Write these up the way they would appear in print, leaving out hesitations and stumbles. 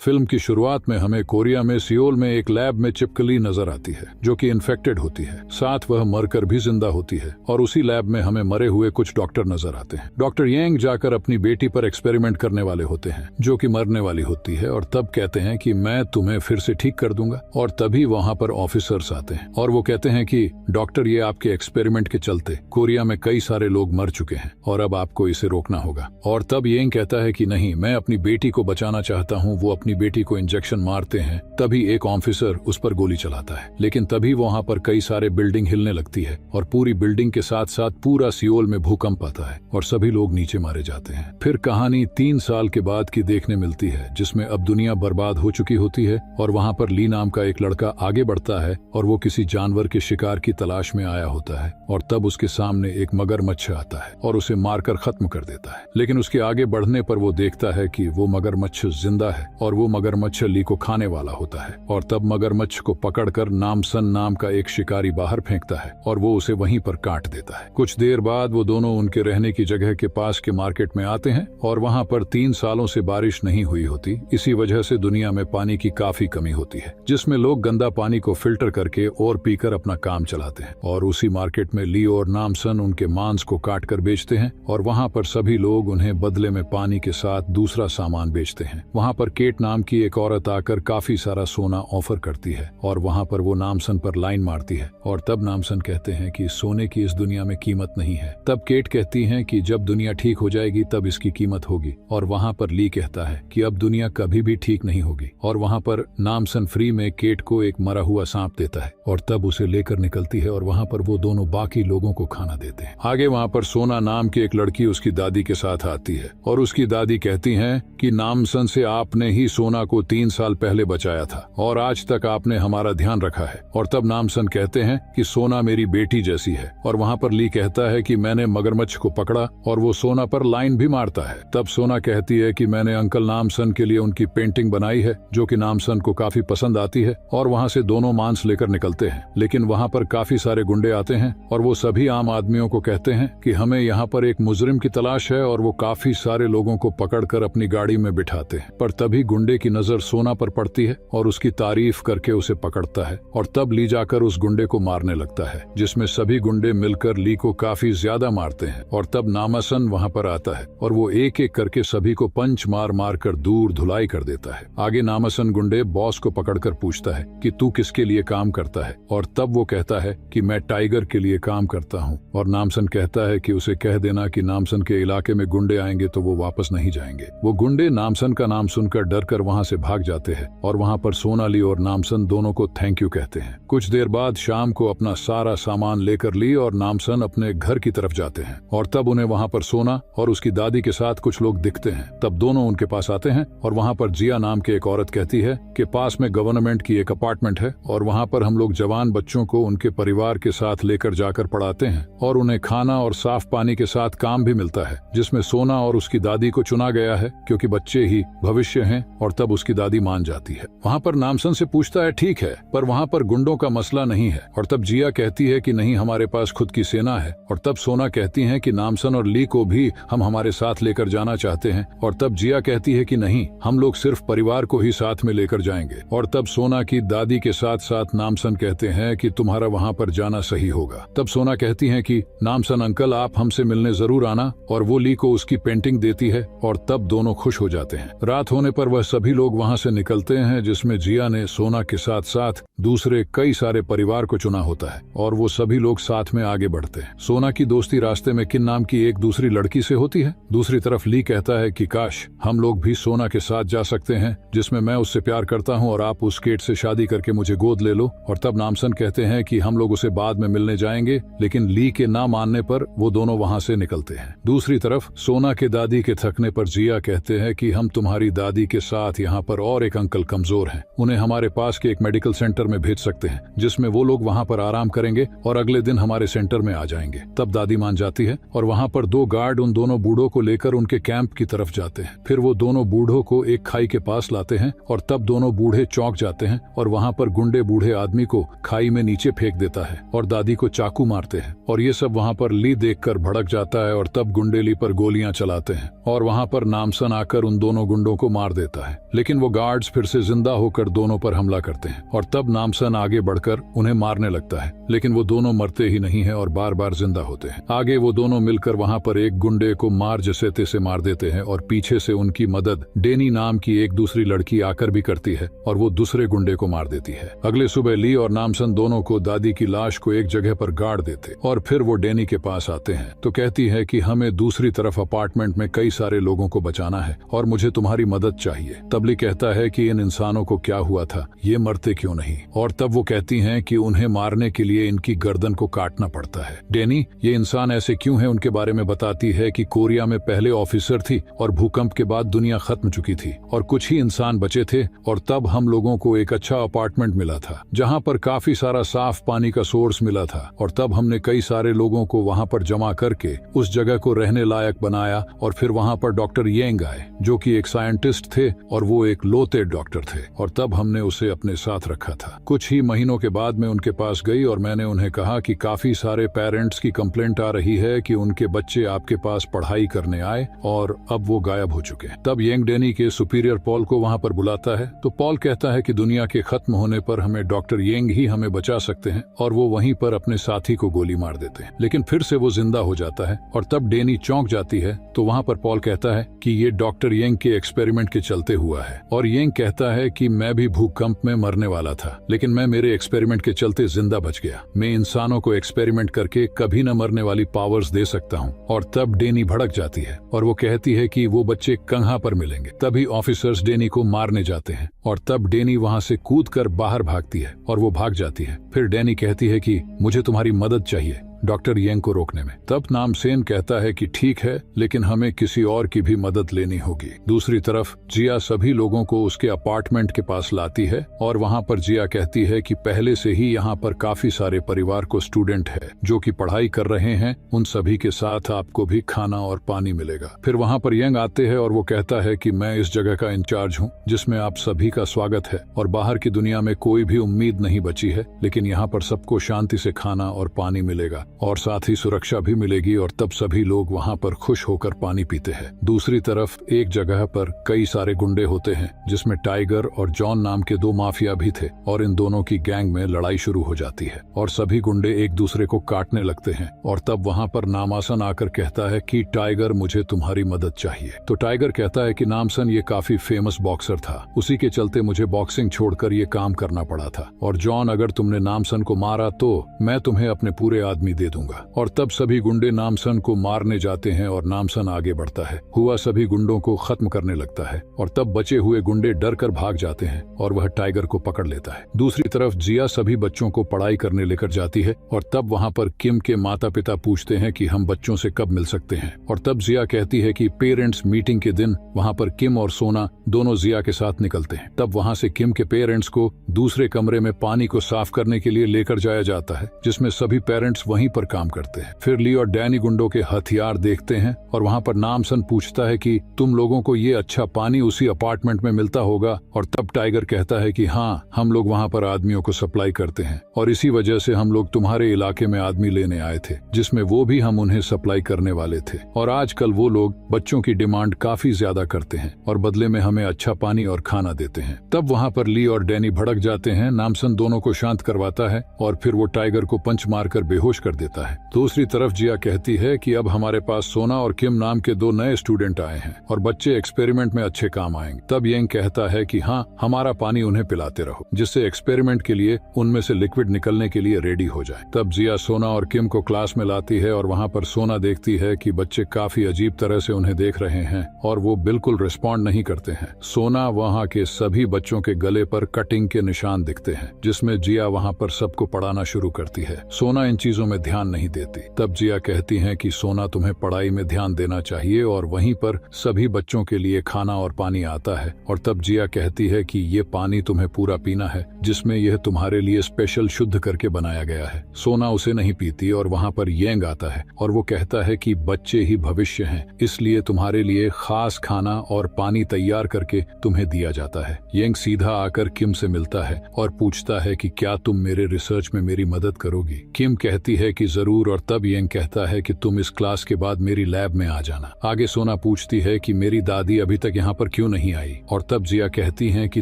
Film की शुरुआत में हमें कोरिया में सियोल में एक लैब में छिपकली नजर आती है जो कि इन्फेक्टेड होती है, साथ वह मरकर भी जिंदा होती है। और उसी लैब में हमें मरे हुए कुछ डॉक्टर नजर आते हैं। डॉक्टर यांग जाकर अपनी बेटी पर एक्सपेरिमेंट करने वाले होते हैं जो कि मरने वाली होती है, और तब कहते हैं कि मैं तुम्हें फिर से ठीक कर दूंगा। और तभी वहाँ पर ऑफिसर्स आते हैं और वो कहते हैं कि डॉक्टर, ये आपके एक्सपेरिमेंट के चलते कोरिया में कई सारे लोग मर चुके हैं और अब आपको इसे रोकना होगा। और तब यांग कहता है कि नहीं, मैं अपनी बेटी को बचाना चाहता हूँ। वो अपनी बेटी को इंजेक्शन मारते हैं, तभी एक ऑफिसर उस पर गोली चलाता है। लेकिन तभी वहाँ पर कई सारे बिल्डिंग हिलने लगती है और पूरी बिल्डिंग के साथ साथ पूरा सियोल में भूकंप आता है और सभी लोग नीचे मारे जाते हैं। फिर कहानी 3 साल के बाद की देखने मिलती है, जिसमें अब दुनिया बर्बाद हो चुकी होती है और वहाँ पर ली नाम का एक लड़का आगे बढ़ता है और वो किसी जानवर के शिकार की तलाश में आया होता है। और तब उसके सामने एक मगरमच्छ आता है और उसे मारकर खत्म कर देता है। लेकिन उसके आगे बढ़ने पर वो देखता है कि वो मगरमच्छ जिंदा है और वो मगरमच्छ ली को खाने वाला होता है। और तब मगरमच्छ को पकड़कर नामसन नाम का एक शिकारी बाहर फेंकता है और वो उसे वहीं पर काट देता है। कुछ देर बाद वो दोनों उनके रहने की जगह के पास के मार्केट में आते हैं और वहाँ पर 3 सालों से बारिश नहीं हुई होती। इसी वजह से दुनिया में पानी की काफी कमी होती है, जिसमें लोग गंदा पानी को फिल्टर करके और पीकर अपना काम चलाते हैं। और उसी मार्केट में ली और नामसन उनके मांस को काट कर बेचते हैं और वहाँ पर सभी लोग उन्हें बदले में पानी के साथ दूसरा सामान बेचते हैं। वहाँ पर केट नाम की एक औरत आकर काफी सारा सोना ऑफर करती है और वहाँ पर वो नामसन पर लाइन मारती है। और तब नामसन कहते हैं कि सोने की इस दुनिया में कीमत नहीं है। तब केट कहती है कि जब दुनिया ठीक हो जाएगी तब इसकी कीमत होगी। और वहाँ पर ली कहता है कि अब दुनिया कभी भी ठीक नहीं होगी। और वहाँ पर नामसन फ्री में केट को एक मरा हुआ सांप देता है और तब उसे लेकर निकलती है और वहाँ पर वो दोनों बाकी लोगों को खाना देते हैं। आगे वहाँ पर सोना नाम की एक लड़की उसकी दादी के साथ आती है और उसकी दादी कहती है कि नामसन से आपने ही सोना को 3 साल पहले बचाया था और आज तक आपने हमारा ध्यान रखा है। और तब नामसन कहते हैं कि सोना मेरी बेटी जैसी है। और वहाँ पर ली कहता है कि मैंने मगरमच्छ को पकड़ा और वो सोना पर लाइन भी मारता है। तब सोना कहती है कि मैंने अंकल नामसन के लिए उनकी पेंटिंग बनाई है जो कि नामसन को काफी पसंद आती है। और वहाँ से दोनों मांस लेकर निकलते हैं। लेकिन वहाँ पर काफी सारे गुंडे आते हैं और वो सभी आम आदमियों को कहते हैं कि हमें यहाँ पर एक मुजरिम की तलाश है, और वो काफी सारे लोगों को पकड़कर अपनी गाड़ी में बिठाते हैं। पर तभी गुंडे की नजर सोना पर पड़ती है और उसकी तारीफ करके उसे पकड़ता है और तब ली जाकर उस गुंडे को मारने लगता है, जिसमें सभी गुंडे मिलकर ली को काफी ज्यादा मारते हैं। और तब नामसन वहाँ पर आता है और वो एक एक करके सभी को पंच मार मार कर दूर धुलाई कर देता है। आगे नामसन गुंडे बॉस को पकड़कर पूछता है कि तू किसके लिए काम करता है, और तब वो कहता है कि मैं टाइगर के लिए काम करता हूँ। और नामसन कहता है कि उसे कह देना कि नामसन के इलाके में गुंडे आएंगे तो वो वापस नहीं जाएंगे। वो गुंडे नामसन का नाम सुनकर डर कर वहाँ से भाग जाते हैं और वहाँ पर सोनाली और नामसन दोनों को थैंक यू कहते हैं। कुछ देर बाद शाम को अपना सारा सामान लेकर ली और नामसन अपने घर की तरफ जाते हैं और तब उन्हें वहाँ पर सोना और उसकी दादी के साथ कुछ लोग दिखते हैं। तब दोनों उनके पास आते हैं और वहाँ पर जिया नाम की एक औरत कहती है कि पास में गवर्नमेंट की एक अपार्टमेंट है और वहाँ पर हम लोग जवान बच्चों को उनके परिवार के साथ लेकर जाकर पढ़ाते हैं और उन्हें खाना और साफ पानी के साथ काम भी मिलता है, जिसमें सोना और उसकी दादी को चुना गया है क्योंकि बच्चे ही भविष्य हैं। और तब उसकी दादी मान जाती है। वहाँ पर नामसन से पूछता है ठीक है, पर वहाँ पर गुंडों का मसला नहीं है। और तब जिया कहती है कि नहीं, हमारे पास खुद की सेना है। और तब सोना कहती है कि नामसन और ली को भी हम हमारे साथ लेकर जाना चाहते हैं। और तब जिया कहती है कि नहीं, हम लोग सिर्फ परिवार को ही साथ में लेकर जाएंगे। और तब सोना की दादी के साथ साथ नामसन कहते हैं कि तुम्हारा वहाँ पर जाना सही होगा। तब सोना कहती है कि नामसन अंकल, आप हमसे मिलने जरूर आना। और वो ली को उसकी पेंटिंग देती है और तब दोनों खुश हो जाते हैं। रात होने पर वह सभी लोग वहाँ से निकलते हैं, जिसमें जिया ने सोना के साथ साथ दूसरे कई सारे परिवार को चुना होता है और वो सभी लोग साथ में आगे बढ़ते हैं। सोना की दोस्ती रास्ते में किन नाम की एक दूसरी लड़की से होती है। दूसरी तरफ ली कहता है कि काश हम लोग भी सोना के साथ जा सकते हैं, जिसमें मैं उससे प्यार करता हूँ और आप उस केट से शादी करके मुझे गोद ले लो। और तब नामसन कहते हैं कि हम लोग उसे बाद में मिलने जाएंगे, लेकिन ली के ना मानने पर वो दोनों वहाँ से निकलते हैं। दूसरी तरफ सोना के दादी के थकने पर जिया कहते हैं कि हम तुम्हारी दादी के साथ यहाँ पर और एक अंकल कमजोर हैं, उन्हें हमारे पास के एक मेडिकल सेंटर में भेज सकते हैं, जिसमें वो लोग वहाँ पर आराम करेंगे और अगले दिन हमारे सेंटर में आ जाएंगे। तब दादी मान जाती है और वहाँ पर 2 गार्ड उन दोनों बूढ़ों को लेकर उनके कैंप की तरफ जाते हैं। फिर वो दोनों बूढ़ों को एक खाई के पास लाते हैं और तब दोनों बूढ़े चौंक जाते हैं और वहाँ पर गुंडे बूढ़े आदमी को खाई में नीचे फेंक देता है और दादी को चाकू मारते हैं। और ये सब वहाँ पर ली देखकर भड़क जाता है और तब गुंडे ली पर गोलियां चलाते हैं और वहाँ पर नामसन आकर उन दोनों गुंडों को मार देता है। है, लेकिन वो गार्ड्स फिर से जिंदा होकर दोनों पर हमला करते हैं और तब नामसन आगे बढ़कर उन्हें मारने लगता है, लेकिन वो दोनों मरते ही नहीं है और बार बार जिंदा होते हैं। आगे वो दोनों मिलकर वहाँ पर एक गुंडे को मार जैसे तैसे मार देते हैं और पीछे से उनकी मदद डेनी नाम की एक दूसरी लड़की आकर भी करती है और वो दूसरे गुंडे को मार देती है। अगले सुबह ली और नामसन दोनों को दादी की लाश को एक जगह पर गाड़ देते और फिर वो डेनी के पास आते हैं तो कहती है कि हमें दूसरी तरफ अपार्टमेंट में कई सारे लोगों को बचाना है और मुझे तुम्हारी मदद चाहिए। तब ली कहता है कि इन इंसानों को क्या हुआ था, ये मरते क्यों नहीं, और तब वो कहती हैं कि उन्हें मारने के लिए इनकी गर्दन को काटना पड़ता है। डेनी ये इंसान ऐसे क्यों है उनके बारे में बताती है कि कोरिया में पहले ऑफिसर थी और भूकंप के बाद दुनिया खत्म चुकी थी और कुछ ही इंसान बचे थे और तब हम लोगों को एक अच्छा अपार्टमेंट मिला था जहाँ पर काफी सारा साफ पानी का सोर्स मिला था और तब हमने कई सारे लोगों को वहाँ पर जमा करके उस जगह को रहने लायक बनाया और फिर वहाँ पर डॉक्टर येंग आए जो कि एक साइंटिस्ट थे और वो एक लोते डॉक्टर थे और तब हमने उसे अपने साथ रखा था। कुछ ही महीनों के बाद मैं उनके पास गई और मैंने उन्हें कहा कि काफी सारे पेरेंट्स की कंप्लेंट आ रही है कि उनके बच्चे आपके पास पढ़ाई करने आए और अब वो गायब हो चुके हैं। तब येंग डेनी के सुपीरियर पॉल को वहाँ पर बुलाता है तो पॉल कहता है कि दुनिया के खत्म होने पर हमें डॉक्टर येंग ही हमें बचा सकते हैं और वो वहीं पर अपने साथी को गोली मार देते हैं, लेकिन फिर से वो जिंदा हो जाता है और तब डेनी चौंक जाती है तो वहाँ पर पॉल कहता है कि ये डॉक्टर येंग के एक्सपेरिमेंट के चलते हुआ है और येंग कहता है कि मैं भी भूकंप में मरने वाला था लेकिन मैं मेरे एक्सपेरिमेंट के चलते जिंदा बच गया। मैं इंसानों को एक्सपेरिमेंट करके कभी न मरने वाली पावर्स दे सकता हूँ। और तब डेनी भड़क जाती है और वो कहती है कि वो बच्चे कहाँ पर मिलेंगे। तभी ऑफिसर्स डेनी को मारने जाते हैं और तब डेनी वहाँ से कूदकर बाहर भागती है और वो भाग जाती है। फिर डेनी कहती है कि मुझे तुम्हारी मदद चाहिए डॉक्टर येंग को रोकने में। तब नामसेन कहता है कि ठीक है, लेकिन हमें किसी और की भी मदद लेनी होगी। दूसरी तरफ जिया सभी लोगों को उसके अपार्टमेंट के पास लाती है और वहाँ पर जिया कहती है कि पहले से ही यहाँ पर काफी सारे परिवार को स्टूडेंट है जो कि पढ़ाई कर रहे हैं, उन सभी के साथ आपको भी खाना और पानी मिलेगा। फिर वहाँ पर येंग आते हैं और वो कहता है कि मैं इस जगह का इंचार्ज हूँ जिसमें आप सभी का स्वागत है और बाहर की दुनिया में कोई भी उम्मीद नहीं बची है, लेकिन यहाँ पर सबको शांति से खाना और पानी मिलेगा और साथ ही सुरक्षा भी मिलेगी और तब सभी लोग वहाँ पर खुश होकर पानी पीते हैं। दूसरी तरफ एक जगह पर कई सारे गुंडे होते हैं जिसमें टाइगर और जॉन नाम के दो माफिया भी थे और इन दोनों की गैंग में लड़ाई शुरू हो जाती है और सभी गुंडे एक दूसरे को काटने लगते हैं और तब वहाँ पर नामसन आकर कहता है कि टाइगर मुझे तुम्हारी मदद चाहिए। तो टाइगर कहता है कि नामसन ये काफी फेमस बॉक्सर था, उसी के चलते मुझे बॉक्सिंग छोड़कर ये काम करना पड़ा था और जॉन अगर तुमने नामसन को मारा तो मैं तुम्हें अपने पूरे आदमी दे दूंगा। और तब सभी गुंडे नामसन को मारने जाते हैं और नामसन आगे बढ़ता है, हुआ सभी गुंडों को खत्म करने लगता है और तब बचे हुए गुंडे डर कर भाग जाते हैं और वह टाइगर को पकड़ लेता है। दूसरी तरफ जिया सभी बच्चों को पढ़ाई करने लेकर जाती है और तब वहाँ पर किम के माता पिता पूछते हैं कि हम बच्चों से कब मिल सकते हैं और तब जिया कहती है कि पेरेंट्स मीटिंग के दिन वहाँ पर किम और सोना दोनों जिया के साथ निकलते हैं। तब वहाँ से किम के पेरेंट्स को दूसरे कमरे में पानी को साफ करने के लिए लेकर जाया जाता है जिसमें सभी पेरेंट्स वहीं पर काम करते हैं। फिर ली और डैनी गुंडों के हथियार देखते हैं और वहाँ पर नामसन पूछता है कि तुम लोगों को ये अच्छा पानी उसी अपार्टमेंट में मिलता होगा और तब टाइगर कहता है कि हाँ, हम लोग वहाँ पर आदमियों को सप्लाई करते हैं और इसी वजह से हम लोग तुम्हारे इलाके में आदमी लेने आए थे जिसमें वो भी हम उन्हें सप्लाई करने वाले थे और आजकल वो लोग बच्चों की डिमांड काफी ज्यादा करते हैं और बदले में हमें अच्छा पानी और खाना देते हैं। तब वहाँ पर ली और डैनी भड़क जाते हैं। नामसन दोनों को शांत करवाता है और फिर वो टाइगर को पंच मारकर बेहोश कर देता है। दूसरी तरफ जिया कहती है कि अब हमारे पास सोना और किम नाम के दो नए स्टूडेंट आए हैं और बच्चे एक्सपेरिमेंट में अच्छे काम आएंगे। तब येंग कहता है कि हाँ, हमारा पानी उन्हें पिलाते रहो जिससे एक्सपेरिमेंट के लिए उनमें से लिक्विड निकलने के लिए रेडी हो जाए। तब जिया सोना और किम को क्लास में लाती है और वहाँ पर सोना देखती है कि बच्चे काफी अजीब तरह से उन्हें देख रहे हैं और वो बिल्कुल रिस्पॉन्ड नहीं करते हैं। सोना वहाँ के सभी बच्चों के गले पर कटिंग के निशान दिखते हैं जिसमें जिया वहाँ पर सबको पढ़ाना शुरू करती है। सोना इन चीजों में ध्यान नहीं देती। तब जिया कहती हैं कि सोना तुम्हें पढ़ाई में ध्यान देना चाहिए और वहीं पर सभी बच्चों के लिए खाना और पानी आता है और तब जिया कहती है कि ये पानी तुम्हें पूरा पीना है जिसमें यह तुम्हारे लिए स्पेशल शुद्ध करके बनाया गया है। सोना उसे नहीं पीती और वहाँ पर येंग आता है और वो कहता है कि बच्चे ही भविष्य हैं, इसलिए तुम्हारे लिए खास खाना और पानी तैयार करके तुम्हें दिया जाता है। येंग सीधा आकर किम से मिलता है और पूछता है कि क्या तुम मेरे रिसर्च में मेरी मदद करोगी। किम कहती है कि कि जरूर, और तब यंग कहता है कि तुम इस क्लास के बाद मेरी लैब में आ जाना। आगे सोना पूछती है कि मेरी दादी अभी तक यहाँ पर क्यों नहीं आई, और तब जिया कहती है कि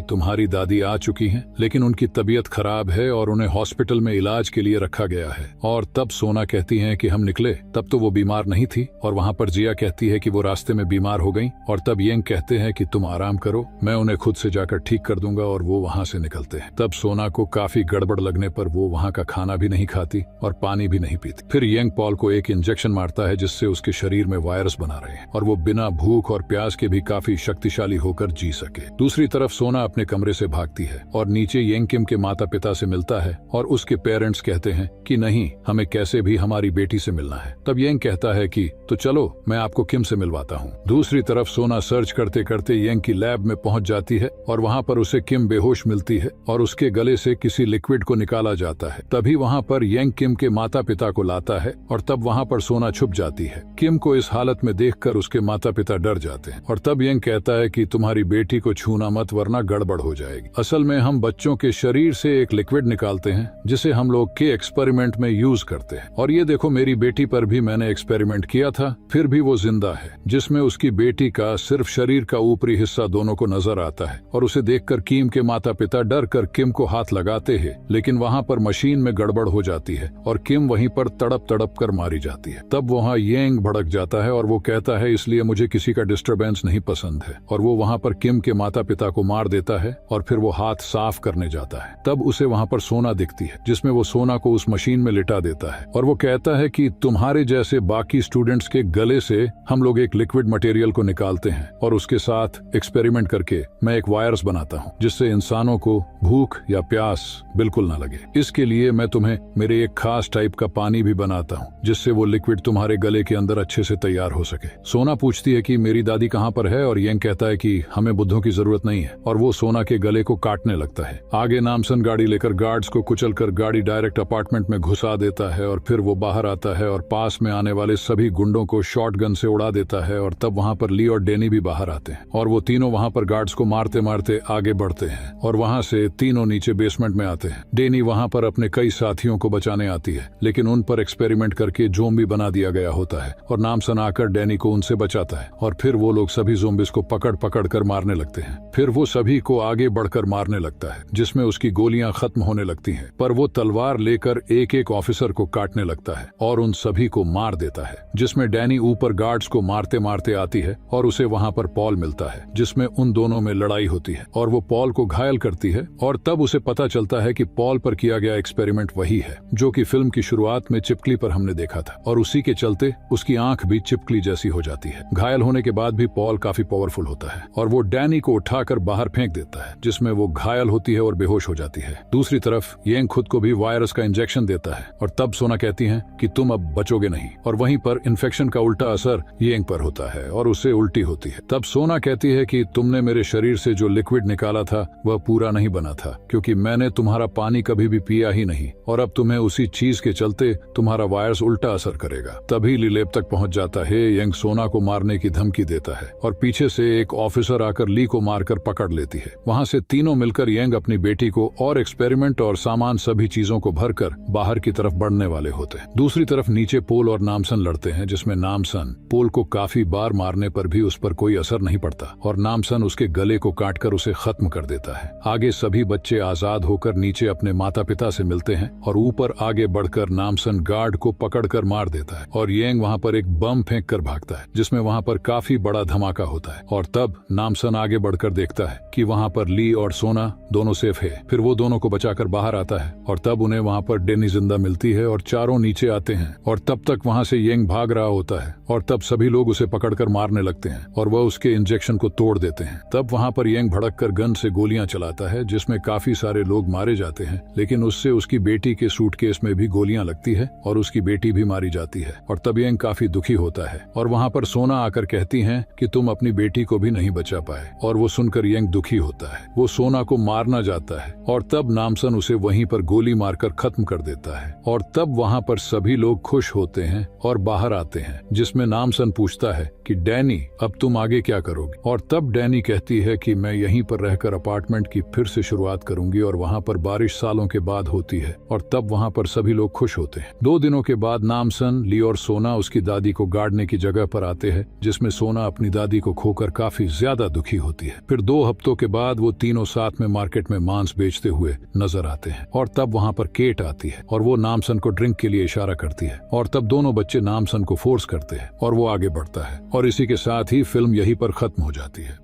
तुम्हारी दादी आ चुकी हैं, लेकिन उनकी तबीयत खराब है और उन्हें हॉस्पिटल में इलाज के लिए रखा गया है। और तब सोना कहती है कि हम निकले तब तो वो बीमार नहीं थी, और वहाँ पर जिया कहती है कि वो रास्ते में बीमार हो गई। और तब यंग कहते हैं कि तुम आराम करो, मैं उन्हें खुद से जाकर ठीक कर दूंगा, और वो वहाँ से निकलते हैं। तब सोना को काफी गड़बड़ लगने पर वो वहाँ का खाना भी नहीं खाती और पानी भी नहीं पीती। फिर यंग पॉल को एक इंजेक्शन मारता है जिससे उसके शरीर में वायरस बना रहे हैं और वो बिना भूख और प्यास के भी काफी शक्तिशाली होकर जी सके। दूसरी तरफ सोना अपने कमरे से भागती है और नीचे यंग किम के माता पिता से मिलता है, और उसके पेरेंट्स कहते हैं कि नहीं, हमें कैसे भी हमारी बेटी से मिलना है। तब यंग कहता है कि तो चलो मैं आपको किम से मिलवाता हूँ। दूसरी तरफ सोना सर्च करते करते यंग की लैब में पहुंच जाती है और वहाँ पर उसे किम बेहोश मिलती है और उसके गले से किसी लिक्विड को निकाला जाता है। तभी वहाँ पर यंग किम के माता पिता को लाता है और तब वहाँ पर सोना छुप जाती है। किम को इस हालत में देखकर उसके माता पिता डर जाते हैं और तब यंग कहता है कि तुम्हारी बेटी को छूना मत वरना गड़बड़ हो जाएगी। असल में हम बच्चों के शरीर से एक लिक्विड निकालते हैं जिसे हम लोग के एक्सपेरिमेंट में यूज करते हैं, और ये देखो मेरी बेटी पर भी मैंने एक्सपेरिमेंट किया था, फिर भी वो जिंदा है। जिसमें उसकी बेटी का सिर्फ शरीर का ऊपरी हिस्सा दोनों को नजर आता है और उसे देखकर किम के माता पिता डर कर किम को हाथ लगाते हैं, लेकिन वहाँ पर मशीन में गड़बड़ हो जाती है और किम वहीं पर तड़प तड़प कर मारी जाती है। तब वहाँ यंग भड़क जाता है और वो कहता है इसलिए मुझे किसी का डिस्टरबेंस नहीं पसंद है, और वो वहाँ पर किम के माता पिता को मार देता है और फिर वो हाथ साफ करने जाता है। तब उसे वहाँ पर सोना दिखती है जिसमें वो सोना को उस मशीन में लिटा देता है और वो कहता है कि तुम्हारे जैसे बाकी स्टूडेंट्स के गले से हम लोग एक लिक्विड मटेरियल को निकालते हैं और उसके साथ एक्सपेरिमेंट करके मैं एक वायरस बनाता हूँ जिससे इंसानों को भूख या प्यास बिल्कुल ना लगे। इसके लिए मैं तुम्हें मेरे एक खास टाइप का पानी भी बनाता हूँ जिससे वो लिक्विड तुम्हारे गले के अंदर अच्छे से तैयार हो सके। सोना पूछती है कि मेरी दादी कहाँ पर है और यंग कहता है कि हमें बुद्धों की जरूरत नहीं है, और वो सोना के गले को काटने लगता है। आगे नामसन गाड़ी लेकर गार्ड्स को कुचलकर गाड़ी डायरेक्ट अपार्टमेंट में घुसा देता है और फिर वो बाहर आता है और पास में आने वाले सभी गुंडों को शॉटगन से उड़ा देता है। और तब वहाँ पर ली और डेनी भी बाहर आते हैं और वो तीनों वहाँ पर गार्ड्स को मारते मारते आगे बढ़ते हैं और वहाँ से तीनों नीचे बेसमेंट में आते हैं। डेनी वहाँ पर अपने कई साथियों को बचाने आती है, लेकिन उन पर एक्सपेरिमेंट करके ज़ोंबी बना दिया गया होता है और नामसन आकर डेनी को उनसे बचाता है और फिर वो लोग सभी ज़ोंबिस को पकड़ पकड़ कर मारने लगते हैं। फिर वो सभी को आगे बढ़कर मारने लगता है जिसमें उसकी गोलियां खत्म होने लगती हैं, पर वो तलवार लेकर एक एक ऑफिसर को काटने लगता है और उन सभी को मार देता है, जिसमें डैनी ऊपर गार्ड्स को मारते मारते आती है और उसे वहाँ पर पॉल मिलता है जिसमें उन दोनों में लड़ाई होती है और वो पॉल को घायल करती है। और तब उसे पता चलता है कि पॉल पर किया गया एक्सपेरिमेंट वही है जो कि फिल्म की शुरुआत में चिपकली पर हमने देखा था, और उसी के चलते उसकी आंख भी चिपकली जैसी हो जाती है। घायल होने के बाद भी पॉल काफी पावरफुल होता है और वो डैनी को उठाकर बाहर फेंक देता है जिसमें वो घायल होती है और बेहोश हो जाती है। दूसरी तरफ यंग खुद को भी वायरस का इंजेक्शन देता है और तब सोना कहती है कि तुम अब बचोगे नहीं, और वहीं पर इन्फेक्शन का उल्टा असर यंग पर होता है और उसे उल्टी होती है। तब सोना कहती है कि तुमने मेरे शरीर से जो लिक्विड निकाला था वह पूरा नहीं बना था, क्योंकि मैंने तुम्हारा पानी कभी भी पिया ही नहीं, और अब तुम्हें उसी चीज के चलते तुम्हारा वायरस उल्टा असर करेगा। तभी ली तक पहुंच जाता है। यंग सोना को मारने की धमकी देता है और पीछे से एक ऑफिसर आकर ली को मारकर पकड़ लेती है। वहां से तीनों मिलकर यंग अपनी बेटी को और एक्सपेरिमेंट और सामान सभी चीजों को भरकर बाहर की तरफ बढ़ने वाले होते हैं। दूसरी तरफ नीचे पोल और नामसन लड़ते हैं जिसमें नामसन पोल को काफी बार मारने पर भी उस पर कोई असर नहीं पड़ता और नामसन उसके गले को काटकर उसे खत्म कर देता है। आगे सभी बच्चे आजाद होकर नीचे अपने माता पिता से मिलते हैं और ऊपर आगे बढ़कर नामसन गार्ड को पकड़कर मार देता है और यंग वहां पर एक बम फेंक कर भागता है जिसमें वहां पर काफी बड़ा धमाका होता है। और तब नामसन आगे बढ़कर देखता है कि वहां पर ली और सोना दोनों सेफ है। फिर वो दोनों को बचाकर बाहर आता है और तब उन्हें वहां पर डेनी जिंदा मिलती है और चारों नीचे आते हैं और तब तक वहां से यंग भाग रहा होता है और तब सभी लोग उसे पकड़कर मारने लगते हैं और वह उसके इंजेक्शन को तोड़ देते हैं। तब वहां पर यंग भड़क कर गन से गोलियां चलाता है जिसमें काफी सारे लोग मारे जाते हैं, लेकिन उससे उसकी बेटी के सूटकेस में भी गोलियां लगती है और उसकी बेटी भी मारी जाती है। और तब यंग काफी दुखी होता है और वहां पर सोना आकर कहती हैं कि तुम अपनी बेटी को भी नहीं बचा पाए, और वो सुनकर यंग दुखी होता है। वो सोना को मार मारना जाता है और तब नामसन उसे वहीं पर गोली मारकर खत्म कर देता है और तब वहाँ पर सभी लोग खुश होते हैं और बाहर आते हैं, जिसमें नामसन पूछता है कि डैनी अब तुम आगे क्या करोगे। और तब डैनी कहती है कि मैं यहीं पर रहकर अपार्टमेंट की फिर से शुरुआत करूंगी और वहाँ पर बारिश सालों के बाद होती है और तब वहाँ पर सभी लोग खुश होते हैं। 2 दिनों के बाद नामसन, ली और सोना उसकी दादी को गाड़ने की जगह पर आते हैं, जिसमें सोना अपनी दादी को खोकर काफी ज्यादा दुखी होती है। फिर 2 हफ्तों के बाद वो तीनों साथ में मार्केट में मांस बेचते हुए नजर आते हैं और तब वहाँ पर केट आती है और वो नामसन को ड्रिंक के लिए इशारा करती है और तब दोनों बच्चे नामसन को फोर्स करते हैं और वो आगे बढ़ता है और इसी के साथ ही फिल्म यहीं पर खत्म हो जाती है।